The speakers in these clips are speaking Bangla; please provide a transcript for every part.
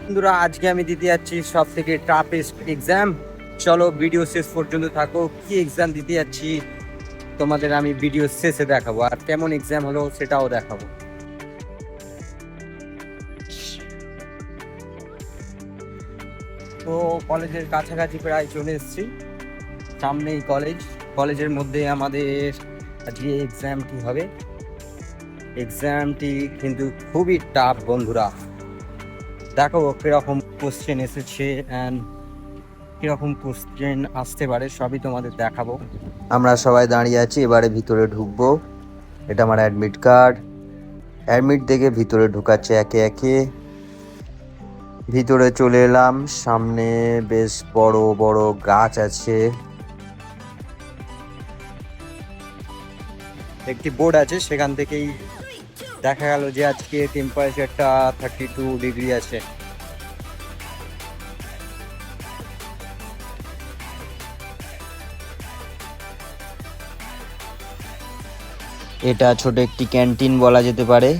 বন্ধুরা আজকে আমি দিতে যাচ্ছি সব থেকে টাফেস্ট এক্সাম। চলো ভিডিও শেষ পর্যন্ত থাকো, কি এক্সাম দিতে যাচ্ছি তোমাদের আমি ভিডিও শেষে দেখাবো, আর কেমন এক্সাম হলো সেটাও দেখাবো। তো কলেজের কাছাকাছি প্রায় চলে এসেছি, সামনেই কলেজের মধ্যে আমাদের আজকে এক্সামটি হবে। এক্সামটি কিন্তু খুবই টাফ বন্ধুরা, দেখো কিরকম কোশ্চেন এসেছে অ্যান্ড কিরকম কোশ্চেন আসতে পারে সবই তোমাদের দেখাবো। আমরা সবাই দাঁড়িয়ে আছি, এবারে ভিতরে ঢুকবো। এটা আমার অ্যাডমিট কার্ড। অ্যাডমিট দেখে ভিতরে ঢুকাচ্ছে একে একে। ভিতরে চলে এলাম, সামনে বেশ বড় বড় গাছ আছে। একটি বোর্ড আছে, সেখান থেকেই দেখা গেল যে আজকে টেম্পারেচারটা 32 ডিগ্রি আছে। এটা ছোট একটি ক্যান্টিন বলা যেতে পারে।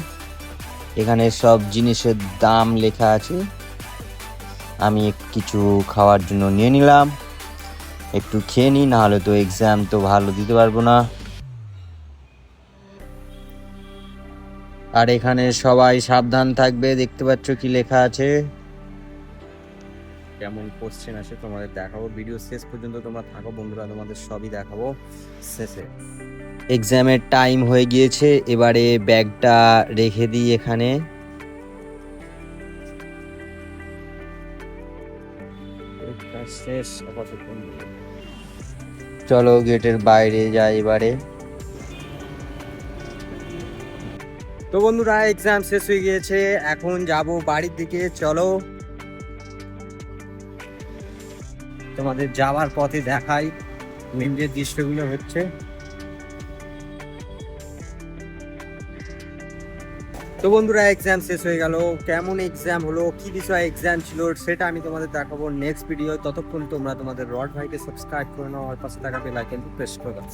এখানে সব জিনিসের দাম লেখা আছে। আমি কিছু খাওয়ার জন্য নিয়ে নিলাম, একটু খেয়ে নিই, নাহলে তো এক্সাম তো ভালো দিতে পারবো না। আর এখানে সবাই সাবধান থাকবে, দেখতে পাচ্ছ কি লেখা আছে। কেমন কোশ্চেন আছে তোমাদের দেখাবো, ভিডিও শেষ পর্যন্ত তোমরা থাকো বন্ধুরা, তোমাদের সবই দেখাবো শেষে। এক্সামের টাইম হয়ে গিয়েছে, এবারে ব্যাগটা রেখে দিই এখানে। শেষ আপাতত। চলো গেটের বাইরে যাই এবারে। তো বন্ধুরা এক্সাম শেষ হয়ে গিয়েছে, এখন যাব বাড়ির দিকে। চলো তোমাদের যাওয়ার পথে দেখাই মেন যে দৃশ্যগুলো হচ্ছে। তো বন্ধুরা এক্সাম শেষ হয়ে গেল, কেমন এক্সাম হলো, কি বিষয়ে এক্সাম ছিল সেটা আমি তোমাদের দেখাবো নেক্সট ভিডিও। ততক্ষণ তোমরা তোমাদের রড ভাইকে সাবস্ক্রাইব করে নাও আর পাশে থাকা বেল আইকনটি প্রেস করে দাও।